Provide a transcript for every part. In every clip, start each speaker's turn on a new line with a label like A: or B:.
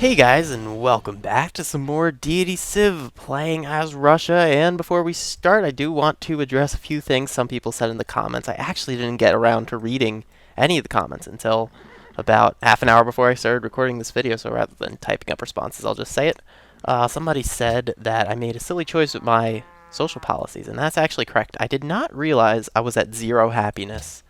A: Hey guys, and welcome back to some more Deity Civ playing as Russia. And before we start, I do want to address a few things some people said in the comments. I actually didn't get around to reading any of the comments until about half an hour before I started recording this video, so rather than typing up responses, I'll just say it. Somebody said that I made a silly choice with my social policies, and that's actually correct. I did not realize I was at 0 happiness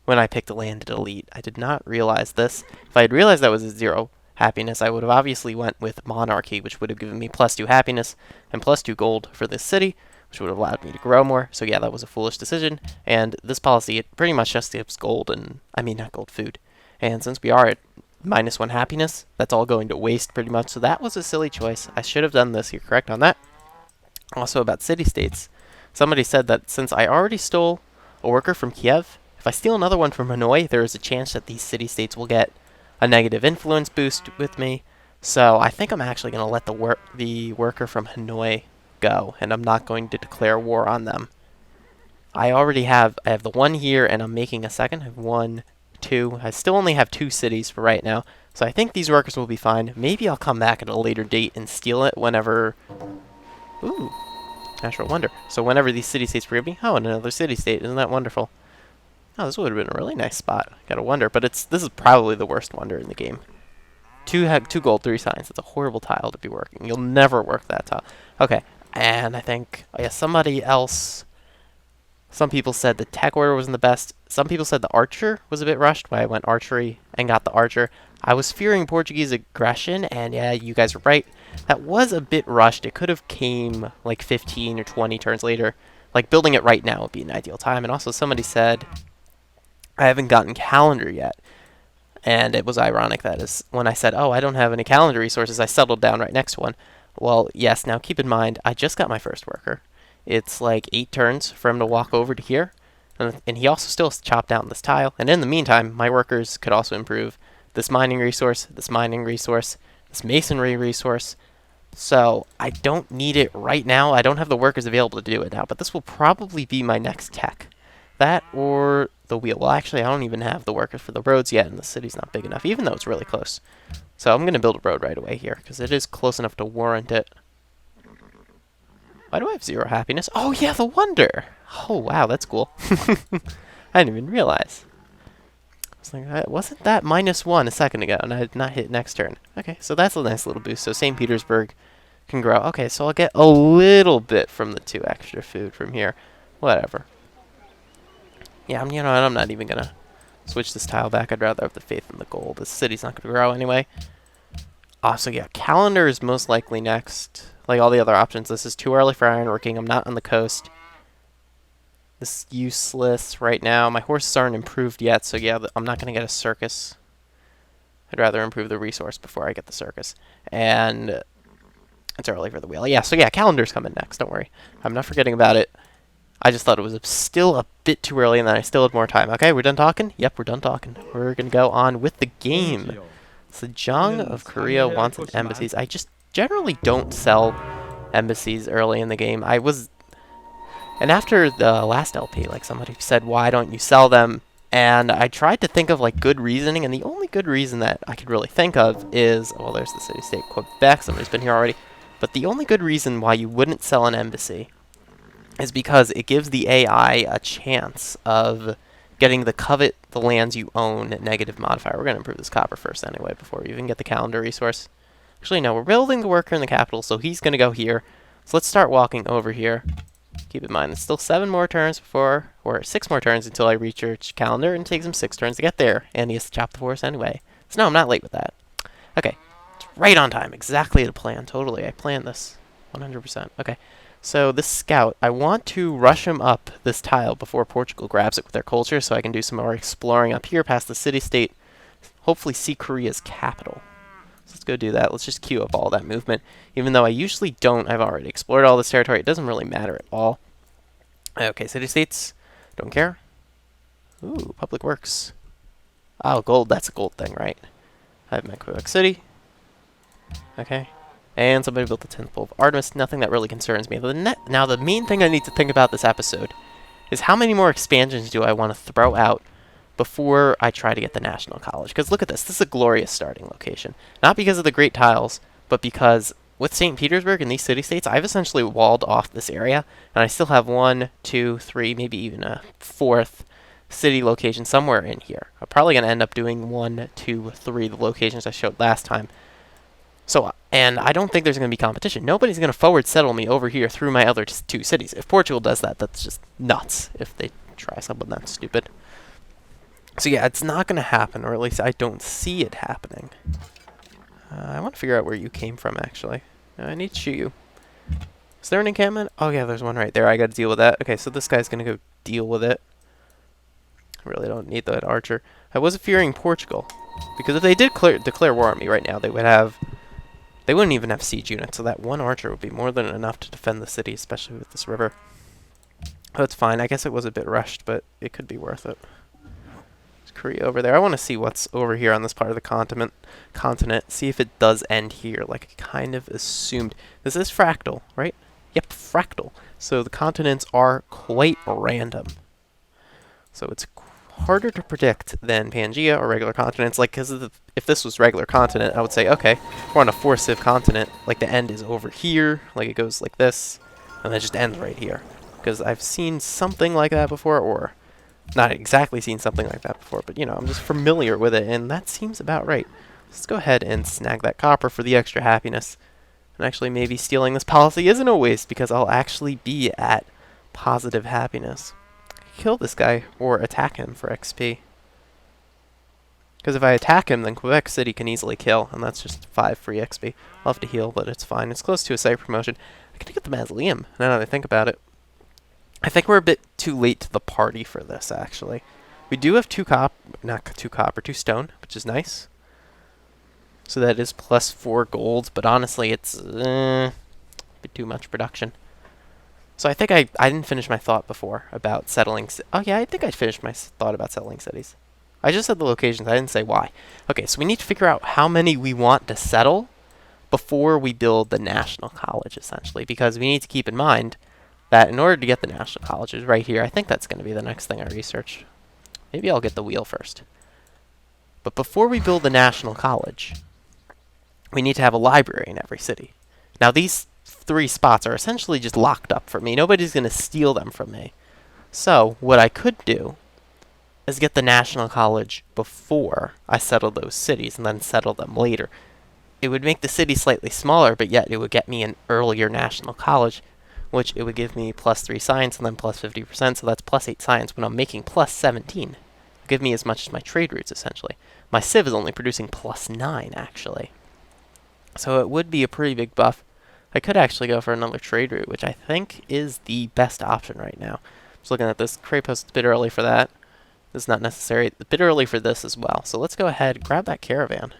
A: when I picked Landed Elite. I did not realize this. If I had realized I was at 0 happiness, I would have obviously went with Monarchy, which would have given me +2 happiness and +2 gold for this city, which would have allowed me to grow more. So yeah, that was a foolish decision. And this policy, it pretty much just gives gold and, I mean, not gold, food. And since we are at -1 happiness, that's all going to waste pretty much. So that was a silly choice. I should have done this. You're correct on that. Also about city-states, somebody said that since I already stole a worker from Kiev, if I steal another one from Hanoi, there is a chance that these city-states will get a negative influence boost with me. So I think I'm actually going to let the worker from Hanoi go, and I'm not going to declare war on them. I have the one here, and I'm making a second. I have 1, 2. I still only have 2 cities for right now, so I think these workers will be fine. Maybe I'll come back at a later date and steal it whenever... Ooh, natural wonder. So whenever these city-states forgive me... Oh, and another city-state. Isn't that wonderful? Oh, this would have been a really nice spot. Gotta wonder, but this is probably the worst wonder in the game. 2 gold, 3 signs. It's a horrible tile to be working. You'll never work that tile. Okay, and I think, oh yeah, somebody else, some people said the tech order wasn't the best. Some people said the archer was a bit rushed, why I went archery and got the archer. I was fearing Portuguese aggression, and yeah, you guys were right. That was a bit rushed. It could have came like 15 or 20 turns later. Like, building it right now would be an ideal time. And also somebody said I haven't gotten calendar yet. And it was ironic that is when I said, oh, I don't have any calendar resources, I settled down right next to one. Well, yes, now keep in mind, I just got my first worker. It's like 8 turns for him to walk over to here. And he also still has to chop down this tile. And in the meantime, my workers could also improve this mining resource, this masonry resource. So I don't need it right now. I don't have the workers available to do it now. But this will probably be my next tech. That or the wheel. Well, actually, I don't even have the workers for the roads yet, and the city's not big enough, even though it's really close. So I'm going to build a road right away here, because it is close enough to warrant it. Why do I have 0 happiness? Oh, yeah, the wonder! Oh, wow, that's cool. I didn't even realize. I was like, wasn't that -1 a second ago, and I did not hit next turn. Okay, so that's a nice little boost. So St. Petersburg can grow. Okay, so I'll get a little bit from the 2 extra food from here. Whatever. Yeah, I'm not even going to switch this tile back. I'd rather have the faith in the gold. This city's not going to grow anyway. So yeah, calendar is most likely next. Like all the other options, this is too early for ironworking. I'm not on the coast. This is useless right now. My horses aren't improved yet, so yeah, I'm not going to get a circus. I'd rather improve the resource before I get the circus. And it's early for the wheel. Yeah, so yeah, calendar's coming next. Don't worry. I'm not forgetting about it. I just thought it was still a bit too early, and then I still had more time. Okay, we're done talking? Yep, we're done talking. We're going to go on with the game. Sejong of Korea wants an embassies. I just generally don't sell embassies early in the game. And after the last LP, like somebody said, why don't you sell them? And I tried to think of like good reasoning, and the only good reason that I could really think of is, well, there's the city-state Quebec. Somebody's been here already. But the only good reason why you wouldn't sell an embassy is because it gives the AI a chance of getting the covet the lands you own negative modifier. We're going to improve this copper first anyway before we even get the calendar resource. Actually, no, we're building the worker in the capital, so he's going to go here. So let's start walking over here. Keep in mind, it's still 7 more turns before, or 6 more turns until I reach your calendar, and it takes him 6 turns to get there. And he has to chop the forest anyway. So no, I'm not late with that. Okay, it's right on time. Exactly the plan. Totally, I planned this. 100%. Okay. So this scout, I want to rush him up this tile before Portugal grabs it with their culture, so I can do some more exploring up here past the city-state, hopefully see Korea's capital. So let's go do that. Let's just queue up all that movement. Even though I usually don't, I've already explored all this territory. It doesn't really matter at all. Okay, city-states, don't care. Ooh, public works. Oh, gold, that's a gold thing, right? I have my Quebec City. Okay. And somebody built the 10th pole of Artemis. Nothing that really concerns me. Now, the main thing I need to think about this episode is how many more expansions do I want to throw out before I try to get the National College. Because look at this. This is a glorious starting location. Not because of the great tiles, but because with St. Petersburg and these city-states, I've essentially walled off this area, and I still have 1, 2, 3, maybe even a fourth city location somewhere in here. I'm probably going to end up doing 1, 2, 3, the locations I showed last time. So, and I don't think there's going to be competition. Nobody's going to forward settle me over here through my other 2 cities. If Portugal does that, that's just nuts if they try something that stupid. So yeah, it's not going to happen, or at least I don't see it happening. I want to figure out where you came from, actually. I need to shoot you. Is there an encampment? Oh yeah, there's one right there. I got to deal with that. Okay, so this guy's going to go deal with it. I really don't need that archer. I was fearing Portugal, because if they did declare war on me right now, they wouldn't even have siege units, so that one archer would be more than enough to defend the city, especially with this river. Oh, it's fine. I guess it was a bit rushed, but it could be worth it. Korea over there. I want to see what's over here on this part of the continent. See if it does end here, like I kind of assumed. This is fractal, right? Yep, fractal. So the continents are quite random. So it's harder to predict than Pangea or regular continents. Like, because if this was regular continent, I would say, okay, we're on a 4-civ continent. Like, the end is over here. Like, it goes like this, and then it just ends right here. Because I've seen something like that before, or not exactly seen something like that before, but, you know, I'm just familiar with it, and that seems about right. Let's go ahead and snag that copper for the extra happiness. And actually, maybe stealing this policy isn't a waste, because I'll actually be at positive happiness. Kill this guy, or attack him for XP. Because if I attack him, then Quebec City can easily kill, and that's just 5 free XP. I'll have to heal, but it's fine. It's close to a site promotion. I could get the mausoleum, now that I think about it. I think we're a bit too late to the party for this, actually. We do have 2 stone, which is nice. So that is plus 4 gold, but honestly, it's a bit too much production. So I think I didn't finish my thought before about settling. Oh yeah, I think I finished my thought about settling cities. I just said the locations, I didn't say why. Okay, so we need to figure out how many we want to settle before we build the National College, essentially, because we need to keep in mind that in order to get the National Colleges right here, I think that's going to be the next thing I research. Maybe I'll get the wheel first. But before we build the National College, we need to have a library in every city. Now these 3 spots are essentially just locked up for me. Nobody's going to steal them from me. So what I could do is get the National College before I settle those cities and then settle them later. It would make the city slightly smaller, but yet it would get me an earlier National College, which it would give me plus 3 science and then plus 50%, so that's plus 8 science when I'm making plus 17. It'll give me as much as my trade routes, essentially. My civ is only producing plus 9, actually. So it would be a pretty big buff. I could actually go for another trade route, which I think is the best option right now. Just looking at this, Crate Post is a bit early for that. This is not necessary. A bit early for this as well. So let's go ahead, grab that caravan.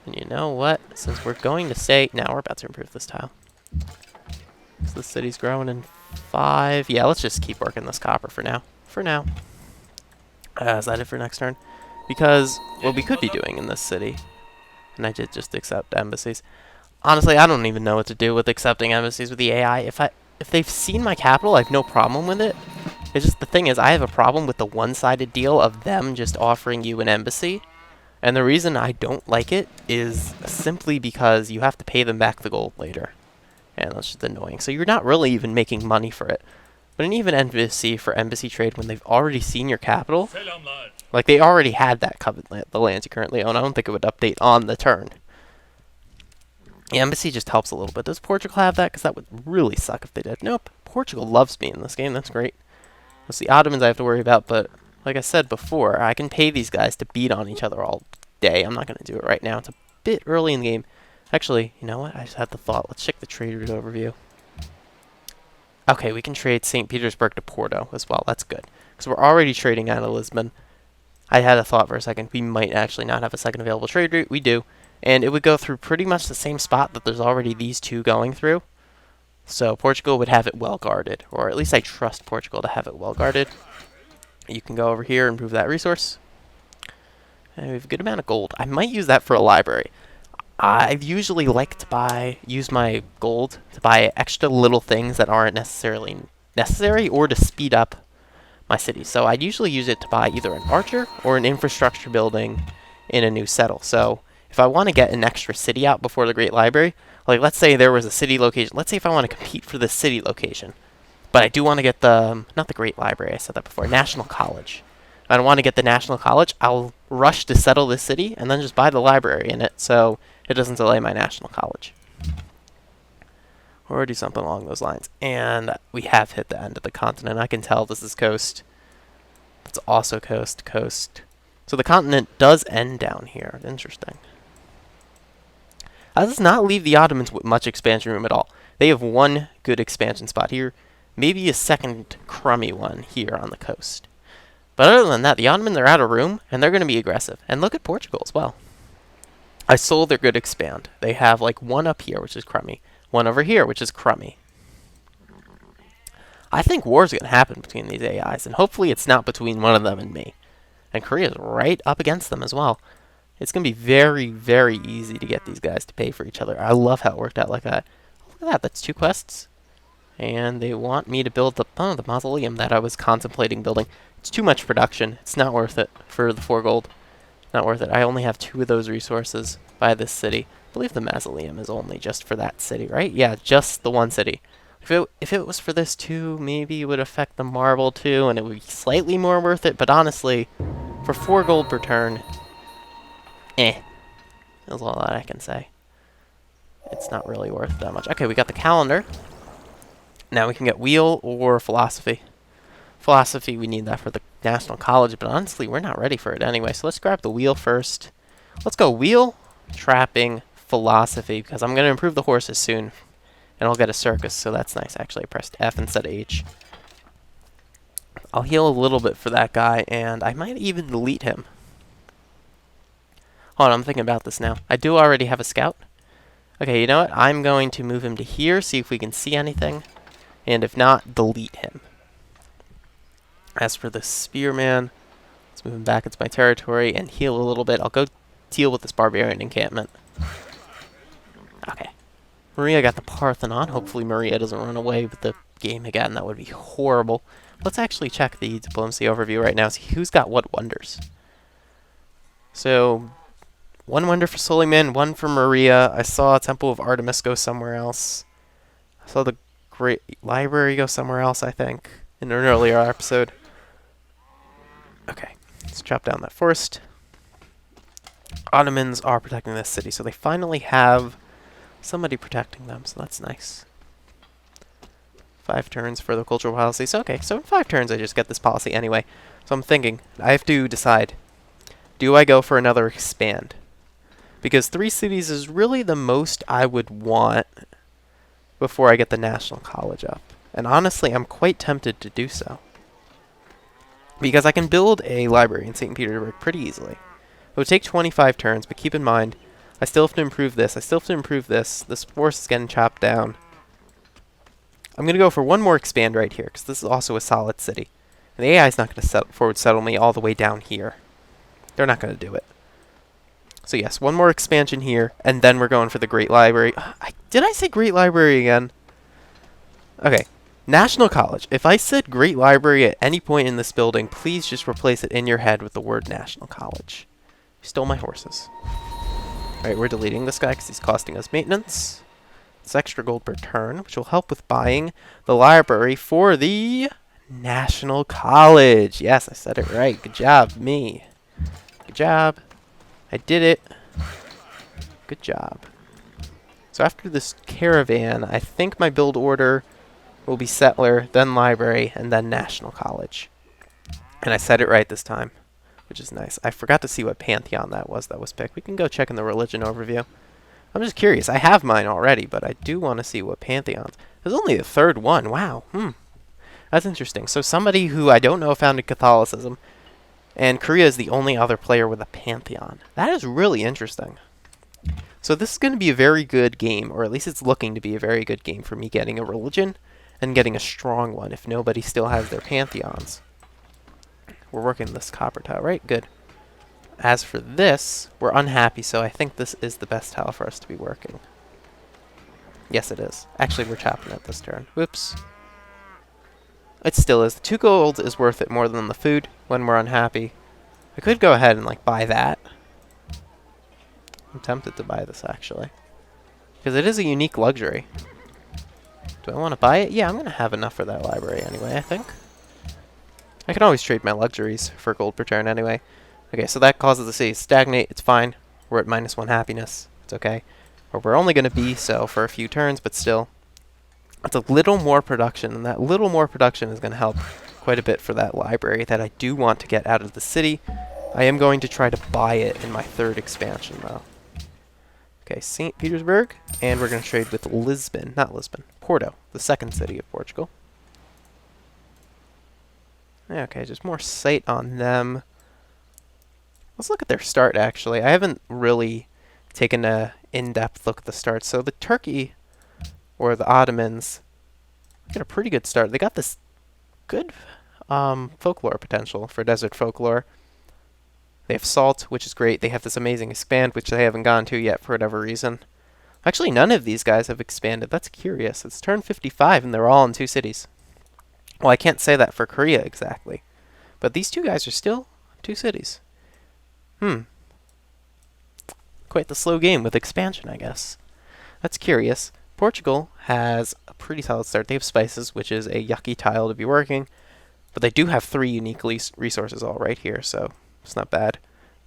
A: And you know what? Since we're going to say... Now we're about to improve this tile. So the city's growing in 5. Yeah, let's just keep working this copper for now. For now. Is that it for next turn? Because what we could be doing in this city, and I did just accept embassies. Honestly, I don't even know what to do with accepting embassies with the AI. If they've seen my capital, I have no problem with it. It's just the thing is, I have a problem with the one-sided deal of them just offering you an embassy. And the reason I don't like it is simply because you have to pay them back the gold later. And that's just annoying. So you're not really even making money for it. But an even embassy for embassy trade when they've already seen your capital, like they already had that covered land, the lands you currently own, I don't think it would update on the turn. The embassy just helps a little bit. Does Portugal have that? Because that would really suck if they did. Nope. Portugal loves me in this game. That's great. It's the Ottomans I have to worry about, but like I said before, I can pay these guys to beat on each other all day. I'm not going to do it right now. It's a bit early in the game. Actually, you know what? I just had the thought. Let's check the trade route overview. Okay, we can trade St. Petersburg to Porto as well. That's good. Because we're already trading out of Lisbon. I had a thought for a second. We might actually not have a second available trade route. We do. And it would go through pretty much the same spot that there's already these 2 going through. So Portugal would have it well guarded. Or at least I trust Portugal to have it well guarded. You can go over here and improve that resource. And we have a good amount of gold. I might use that for a library. I usually like to use my gold to buy extra little things that aren't necessarily necessary or to speed up my cities. So I'd usually use it to buy either an archer or an infrastructure building in a new settle. So if I want to get an extra city out before the Great Library, like let's say there was a city location. Let's say if I want to compete for the city location, but I do want to get the, not the Great Library, I said that before, National College. If I don't want to get the National College, I'll rush to settle this city and then just buy the library in it so it doesn't delay my National College. Or do something along those lines. And we have hit the end of the continent. I can tell this is coast. It's also coast, coast. So the continent does end down here. Interesting. That does not leave the Ottomans with much expansion room at all. They have one good expansion spot here. Maybe a second crummy one here on the coast. But other than that, the Ottomans are out of room, and they're going to be aggressive. And look at Portugal as well. I sold their good expand. They have like one up here, which is crummy. One over here, which is crummy. I think war's going to happen between these AIs, and hopefully it's not between one of them and me. And Korea's right up against them as well. It's going to be very, very easy to get these guys to pay for each other. I love how it worked out like that. Look at that, that's 2 quests. And they want me to build the mausoleum that I was contemplating building. It's too much production. It's not worth it for the 4 gold. Not worth it. I only have 2 of those resources by this city. I believe the mausoleum is only just for that city, right? Yeah, just the one city. If it was for this too, maybe it would affect the marble too, and it would be slightly more worth it. But honestly, for 4 gold per turn, that's all that I can say. It's not really worth that much. Okay, we got the calendar. Now we can get wheel or philosophy. Philosophy, we need that for the National College, but honestly, we're not ready for it anyway. So let's grab the wheel first. Let's go wheel, trapping, philosophy, because I'm going to improve the horses soon. And I'll get a circus, so that's nice. Actually, I pressed F instead of H. I'll heal a little bit for that guy, and I might even delete him. Hold on, I'm thinking about this now. I do already have a scout. Okay, you know what? I'm going to move him to here, see if we can see anything. And if not, delete him. As for the spearman, let's move him back into my territory and heal a little bit. I'll go deal with this barbarian encampment. Okay. Maria got the Parthenon. Hopefully Maria doesn't run away with the game again. That would be horrible. Let's actually check the diplomacy overview right now. See who's got what wonders. So, 1 wonder for Suleiman, 1 for Maria. I saw Temple of Artemis go somewhere else. I saw the Great Library go somewhere else, I think, in an earlier episode. Okay, let's chop down that forest. Ottomans are protecting this city, so they finally have somebody protecting them, so that's nice. 5 turns for the cultural policies. Okay, so in 5 turns I just get this policy anyway. So I'm thinking, I have to decide, do I go for another expand? Because 3 cities is really the most I would want before I get the National College up. And honestly, I'm quite tempted to do so. Because I can build a library in St. Petersburg pretty easily. It would take 25 turns, but keep in mind, I still have to improve this. I still have to improve this. This force is getting chopped down. I'm going to go for 1 more expand right here, because this is also a solid city. And the AI is not going to forward settle me all the way down here. They're not going to do it. So yes, 1 more expansion here, and then we're going for the Great Library. Did I say Great Library again? Okay. National College. If I said Great Library at any point in this building, please just replace it in your head with the word National College. You stole my horses. Alright, we're deleting this guy because he's costing us maintenance. It's extra gold per turn, which will help with buying the library for the National College. Yes, I said it right. Good job, me. Good job. I did it. Good job. So after this caravan, I think my build order will be settler, then library, and then National College. And I said it right this time, which is nice. I forgot to see what pantheon that was picked. We can go check in the religion overview. I'm just curious. I have mine already, but I do want to see what pantheons. There's only the 3rd one. Wow. That's interesting. So somebody who I don't know founded Catholicism, and Korea is the only other player with a pantheon. That is really interesting. So this is going to be a very good game, or at least it's looking to be a very good game for me getting a religion and getting a strong one if nobody still has their pantheons. We're working this copper tile, right? Good. As for this, we're unhappy, so I think this is the best tile for us to be working. Yes, it is. Actually, we're chopping it this turn. Whoops. It still is. The 2 gold is worth it more than the food when we're unhappy. I could go ahead and like buy that. I'm tempted to buy this actually. Because it is a unique luxury. Do I want to buy it? Yeah, I'm going to have enough for that library anyway, I think. I can always trade my luxuries for gold per turn anyway. Okay, so that causes the city to stagnate. It's fine. We're at -1 happiness. It's okay. Or we're only going to be so for a few turns, but still. It's a little more production, and that little more production is going to help quite a bit for that library that I do want to get out of the city. I am going to try to buy it in my 3rd expansion, though. Okay, St. Petersburg, and we're going to trade with Lisbon, not Lisbon, Porto, the 2nd city of Portugal. Okay, just more sight on them. Let's look at their start, actually. I haven't really taken a in-depth look at the start. So the Turkey, or the Ottomans, get a pretty good start. They got this good folklore potential for desert folklore. They have salt, which is great. They have this amazing expand, which they haven't gone to yet for whatever reason. Actually, none of these guys have expanded. That's curious. It's turn 55, and they're all in 2 cities. Well, I can't say that for Korea exactly. But these 2 guys are still 2 cities. Quite the slow game with expansion, I guess. That's curious. Portugal has a pretty solid start. They have spices, which is a yucky tile to be working. But they do have 3 unique resources all right here, so it's not bad.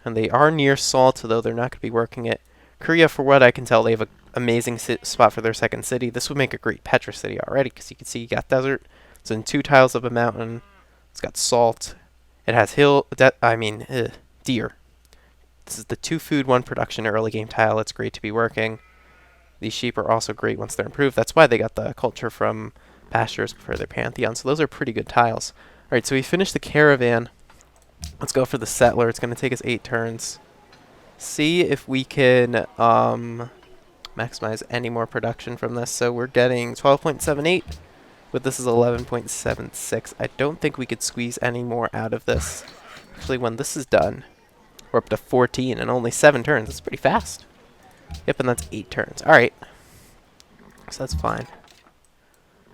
A: And they are near salt, though they're not going to be working it. Korea, for what I can tell, they have an amazing spot for their 2nd city. This would make a great Petra city already, because you can see you got desert. It's in 2 tiles of a mountain. It's got salt. It has deer. This is the 2 food, 1 production early game tile. It's great to be working. These sheep are also great once they're improved. That's why they got the culture from pastures for their pantheon. So those are pretty good tiles. Alright, so we finished the caravan. Let's go for the settler. It's going to take us 8 turns. See if we can maximize any more production from this. So we're getting 12.78. With this is 11.76. I don't think we could squeeze any more out of this. Actually, when this is done, we're up to 14 and only 7 turns. That's pretty fast. Yep, and that's 8 turns. Alright. So that's fine.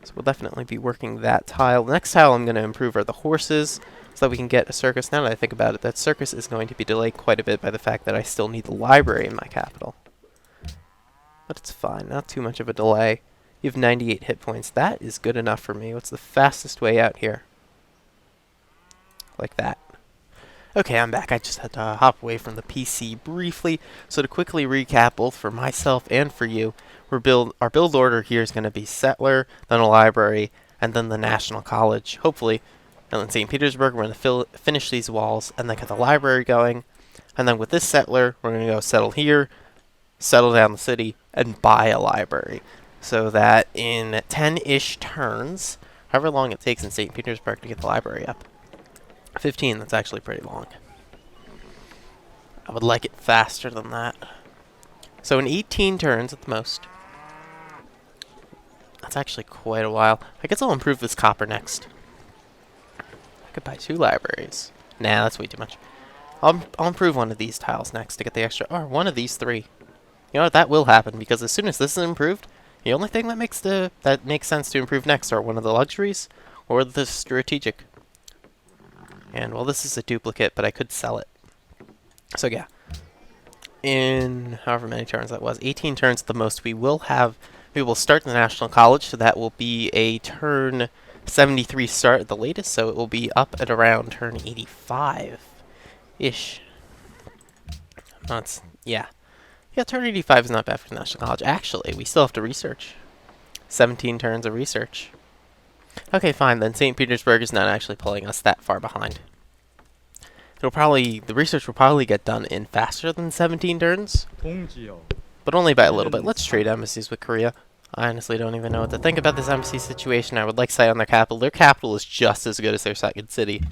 A: So we'll definitely be working that tile. The next tile I'm going to improve are the horses, so that we can get a circus. Now that I think about it, that circus is going to be delayed quite a bit by the fact that I still need the library in my capital. But it's fine. Not too much of a delay. You have 98 hit points. That is good enough for me. What's the fastest way out here? Like that. Okay, I'm back. I just had to hop away from the PC briefly. So to quickly recap, both for myself and for you, our build order here is going to be settler, then a library, and then the National College, hopefully. And then St. Petersburg, we're going to finish these walls, and then get the library going. And then with this settler, we're going to go settle here, settle down the city, and buy a library. So that in 10-ish turns, however long it takes in St. Petersburg to get the library up. 15, that's actually pretty long. I would like it faster than that. So in 18 turns at the most. That's actually quite a while. I guess I'll improve this copper next. I could buy 2 libraries. Nah, that's way too much. I'll improve one of these tiles next to get the extra, or one of these 3. You know what, that will happen, because as soon as this is improved, the only thing that makes sense to improve next are one of the luxuries or the strategic. And well, this is a duplicate, but I could sell it. So yeah, in however many turns that was, 18 turns at the most, we will start the National College, so that will be a turn 73 start at the latest, so it will be up at around turn 85-ish. Yeah, turn 85 is not bad for the National College. Actually, we still have to research. 17 turns of research. Okay, fine, then St. Petersburg is not actually pulling us that far behind. The research will probably get done in faster than 17 turns, but only by a little bit. Let's trade embassies with Korea. I honestly don't even know what to think about this embassy situation. I would like sight on their capital. Their capital is just as good as their 2nd city.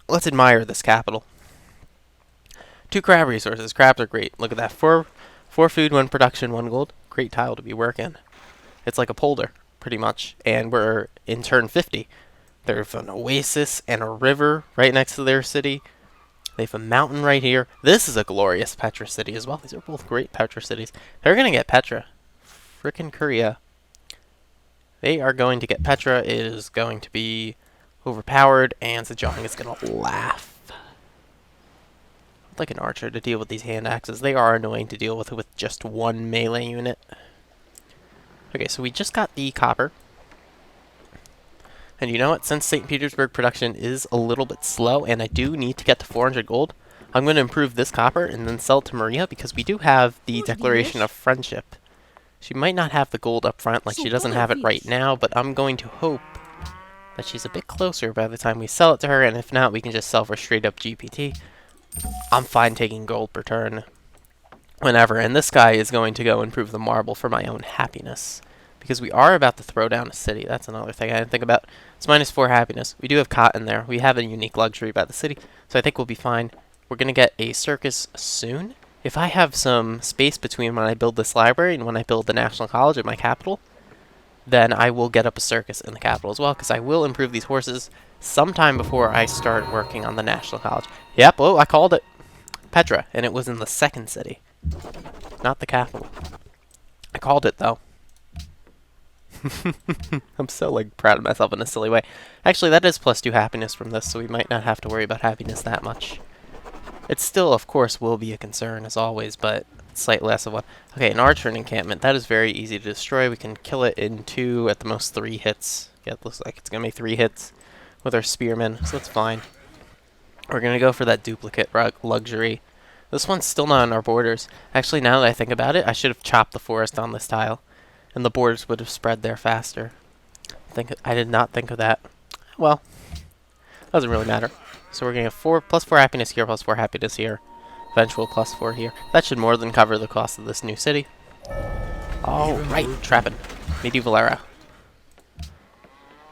A: Let's admire this capital. 2 crab resources. Crabs are great. Look at that. 4 food, 1 production, 1 gold. Great tile to be working. It's like a polder, pretty much. And we're in turn 50. There's an oasis and a river right next to their city. They have a mountain right here. This is a glorious Petra city as well. These are both great Petra cities. They're going to get Petra. Frickin' Korea. They are going to get Petra. It is going to be overpowered, and Zhejiang is going to laugh. I'd like an archer to deal with these hand axes. They are annoying to deal with just one melee unit. Okay, so we just got the copper. And you know what? Since St. Petersburg production is a little bit slow, and I do need to get to 400 gold, I'm going to improve this copper and then sell it to Maria, because we do have the Declaration of Friendship. She might not have the gold up front, like she doesn't have it right now, but I'm going to hope that she's a bit closer by the time we sell it to her, and if not, we can just sell for straight up GPT. I'm fine taking gold per turn whenever, and this guy is going to go improve the marble for my own happiness. Because we are about to throw down a city. That's another thing I didn't think about. It's -4 happiness. We do have cotton there. We have a unique luxury by the city, so I think we'll be fine. We're going to get a circus soon. If I have some space between when I build this library and when I build the National College at my capital, then I will get up a circus in the capital as well, because I will improve these horses sometime before I start working on the National College. Yep, oh, I called it. Petra, and it was in the second city, not the capital. I called it, though. I'm so, like, proud of myself in a silly way. Actually, that is +2 happiness from this, so we might not have to worry about happiness that much. It still, of course, will be a concern, as always, but slightly less of one. Okay, an archer encampment. That is very easy to destroy. We can kill it in 2, at the most 3 hits. Yeah, it looks like it's going to make 3 hits with our spearmen, so that's fine. We're going to go for that duplicate luxury. This one's still not on our borders. Actually, now that I think about it, I should have chopped the forest on this tile, and the borders would have spread there faster. I did not think of that. Well, doesn't really matter. So we're going to have +4 happiness here, +4 happiness here. Eventual +4 here. That should more than cover the cost of this new city. Oh, right, trapping. Medieval era.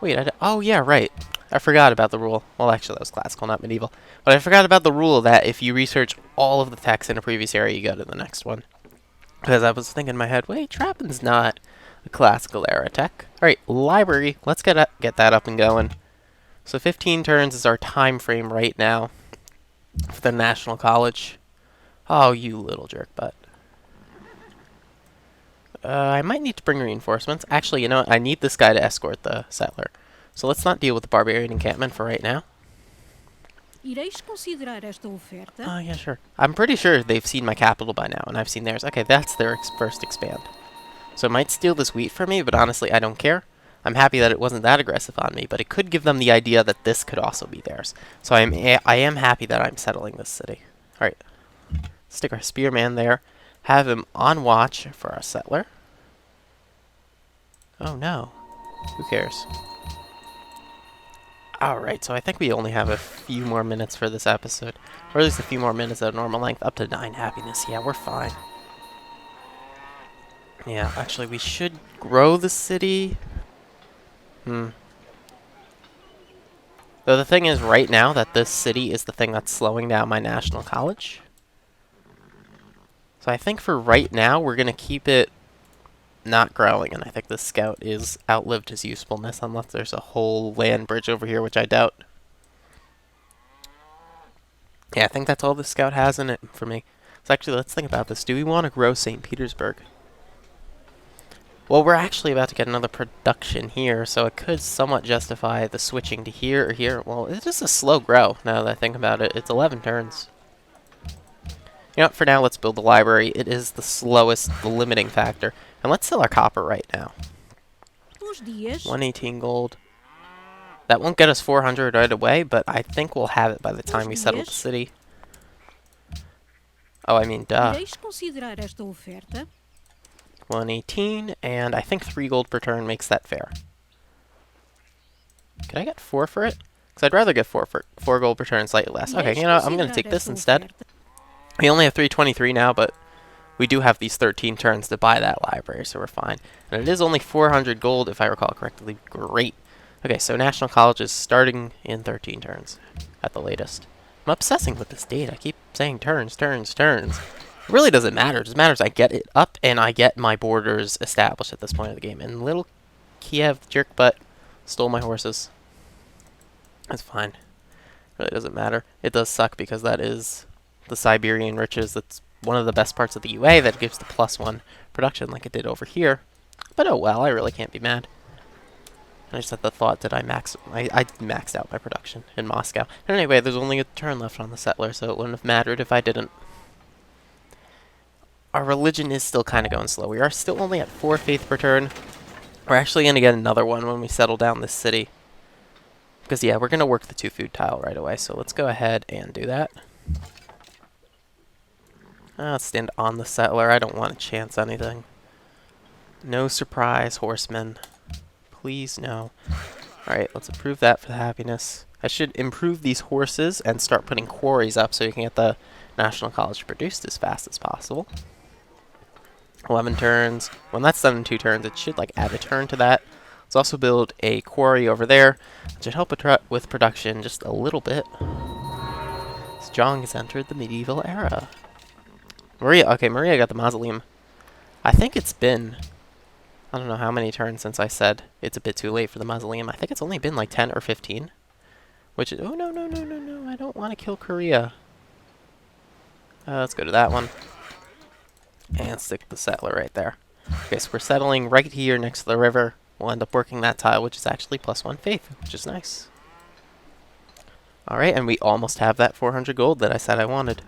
A: Wait, oh yeah, right. I forgot about the rule. Well, actually, that was classical, not medieval. But I forgot about the rule that if you research all of the text in a previous area, you go to the next one. Because I was thinking in my head, wait, trapping's not a classical era tech. Alright, library. Let's get that up and going. So 15 turns is our time frame right now for the National College. Oh, you little jerk butt. I might need to bring reinforcements. Actually, you know what? I need this guy to escort the settler. So let's not deal with the barbarian encampment for right now. Oh, yeah, sure. I'm pretty sure they've seen my capital by now, and I've seen theirs. Okay, that's their first expand. So it might steal this wheat from me, but honestly, I don't care. I'm happy that it wasn't that aggressive on me, but it could give them the idea that this could also be theirs. So I am happy that I'm settling this city. Alright. Stick our spearman there. Have him on watch for our settler. Oh no. Who cares? Alright, so I think we only have a few more minutes for this episode. Or at least a few more minutes at normal length. Up to 9 happiness. Yeah, we're fine. Yeah, actually, we should grow the city. Though the thing is, right now, that this city is the thing that's slowing down my National College. So I think for right now, we're going to keep it not growing, and I think the scout is outlived his usefulness, unless there's a whole land bridge over here, which I doubt. Yeah, I think that's all the scout has in it for me. So actually, let's think about this. Do we want to grow St. Petersburg? Well, we're actually about to get another production here, so it could somewhat justify the switching to here or here. Well, it's just a slow grow, now that I think about it. It's 11 turns. You know what, for now, let's build the library. It is the slowest, the limiting factor. And let's sell our copper right now. 118 gold. That won't get us 400 right away, but I think we'll have it by the time we settle the city. Oh, I mean, duh. 118, and I think 3 gold per turn makes that fair. Can I get 4 for it? Because I'd rather get 4 gold per turn and slightly less. Okay, you know what? I'm going to take this instead. We only have 323 now, but we do have these 13 turns to buy that library, so we're fine. And it is only 400 gold, if I recall correctly. Great. Okay, so National College is starting in 13 turns, at the latest. I'm obsessing with this date. I keep saying turns, turns, turns. It really doesn't matter. It just matters I get it up and I get my borders established at this point of the game. And little Kiev jerk butt stole my horses. That's fine. It really doesn't matter. It does suck because that is the Siberian riches. That's one of the best parts of the UA that gives the +1 production like it did over here. But oh well, I really can't be mad. I just had the thought that I maxed out my production in Moscow. Anyway, there's only a turn left on the settler, so it wouldn't have mattered if I didn't. Our religion is still kind of going slow. We are still only at 4 faith per turn. We're actually going to get another one when we settle down this city. Because, yeah, we're going to work the 2 food tile right away, so let's go ahead and do that. Let's stand on the settler. I don't want to chance anything. No surprise, horsemen. Please, no. Alright, let's improve that for the happiness. I should improve these horses and start putting quarries up so you can get the National College produced as fast as possible. 11 turns. When that's done in 2 turns, it should like add a turn to that. Let's also build a quarry over there, which should help with production just a little bit. Zhang has entered the medieval era. Maria got the mausoleum. I think it's been, I don't know how many turns since I said it's a bit too late for the mausoleum. I think it's only been like 10 or 15. Which is, oh no, I don't want to kill Korea. Let's go to that one. And stick the settler right there. Okay, so we're settling right here next to the river. We'll end up working that tile, which is actually +1 faith, which is nice. Alright, and we almost have that 400 gold that I said I wanted.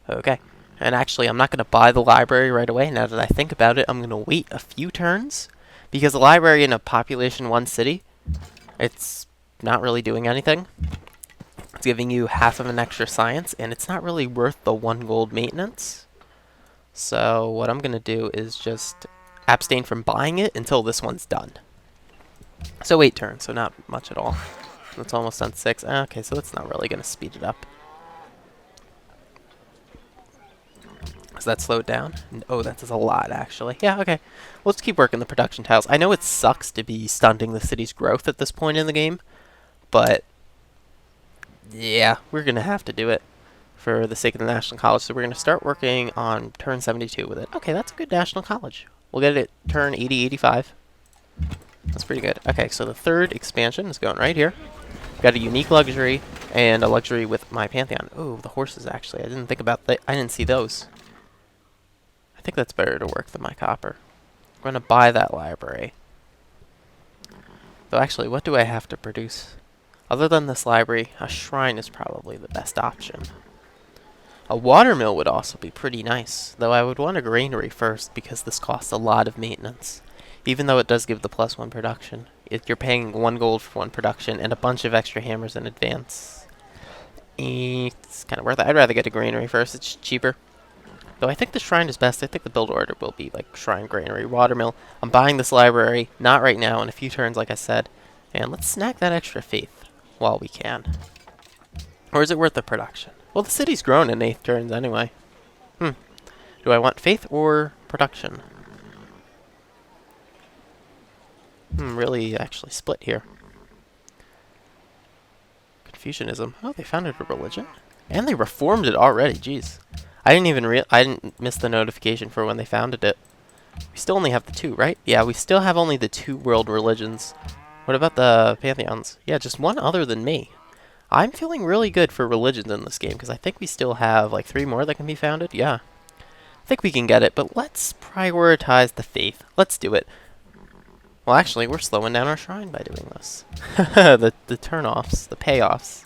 A: Okay, and actually I'm not going to buy the library right away. Now that I think about it, I'm going to wait a few turns. Because a library in a population 1 city, it's not really doing anything. It's giving you half of an extra science, and it's not really worth the 1 gold maintenance. So what I'm going to do is just abstain from buying it until this one's done. So 8 turns, so not much at all. It's almost done 6. Okay, so that's not really going to speed it up. Does that slow it down? Oh, that's a lot, actually. Yeah, okay. Let's keep working the production tiles. I know it sucks to be stunting the city's growth at this point in the game, but yeah, we're going to have to do it for the sake of the National College. So we're going to start working on turn 72 with it. Okay, that's a good National College. We'll get it turn 80, 85. That's pretty good. Okay, so the 3rd expansion is going right here. Got a unique luxury and a luxury with my Pantheon. Oh, the horses, actually. I didn't think about that. I didn't see those. I think that's better to work than my copper. I'm going to buy that library. Though, actually, what do I have to produce? Other than this library, a shrine is probably the best option. A watermill would also be pretty nice, though I would want a granary first because this costs a lot of maintenance. Even though it does give the +1 production. You're paying 1 gold for 1 production and a bunch of extra hammers in advance. It's kind of worth it. I'd rather get a granary first, it's cheaper. Though I think the shrine is best. I think the build order will be like shrine, granary, watermill. I'm buying this library, not right now, in a few turns like I said. And let's snag that extra faith while we can. Or is it worth the production? Well, the city's grown in 8 turns anyway. Do I want faith or production? Really actually split here. Confucianism. Oh, they founded a religion? And they reformed it already, jeez. I didn't miss the notification for when they founded it. We still only have the 2, right? Yeah, we still have only the 2 world religions. What about the pantheons? Yeah, just 1 other than me. I'm feeling really good for religions in this game, because I think we still have, like, 3 more that can be founded. Yeah. I think we can get it, but let's prioritize the faith. Let's do it. Well, actually, we're slowing down our shrine by doing this. the turn-offs, the payoffs.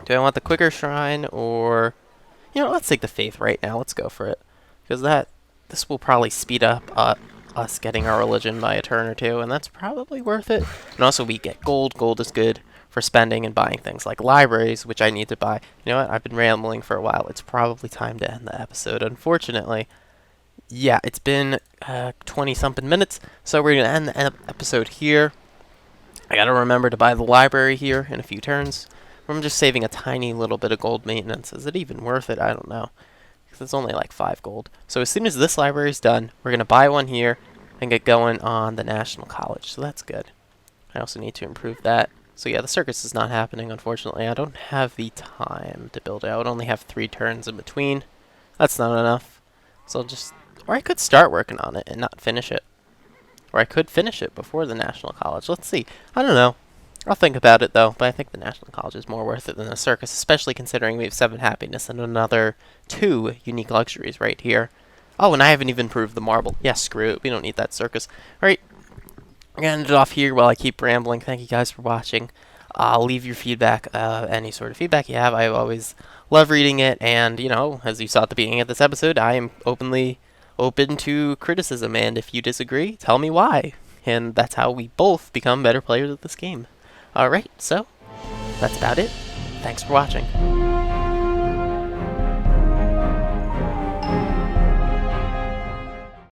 A: Do I want the quicker shrine, or... You know, let's take the faith right now. Let's go for it. Because this will probably speed up us getting our religion by a turn or 2, and that's probably worth it. And also, we get gold. Gold is good for spending and buying things like libraries, which I need to buy. You know what? I've been rambling for a while. It's probably time to end the episode, unfortunately. Yeah, it's been 20-something minutes, so we're going to end the episode here. I got to remember to buy the library here in a few turns. I'm just saving a tiny little bit of gold maintenance. Is it even worth it? I don't know. Because it's only like 5 gold. So as soon as this library is done, we're going to buy one here and get going on the National College. So that's good. I also need to improve that. So yeah, the circus is not happening, unfortunately. I don't have the time to build it. I would only have 3 turns in between. That's not enough. So I'll just... Or I could start working on it and not finish it. Or I could finish it before the National College. Let's see. I don't know. I'll think about it, though. But I think the National College is more worth it than the circus, especially considering we have 7 happiness and another 2 unique luxuries right here. Oh, and I haven't even improved the marble. Yeah, screw it. We don't need that circus. Alright. I'm gonna end it off here while I keep rambling. Thank you guys for watching. Leave your feedback, any sort of feedback you have. I always love reading it, and as you saw at the beginning of this episode, I am openly open to criticism. And if you disagree, tell me why. And that's how we both become better players of this game. All right, so that's about it. Thanks for watching.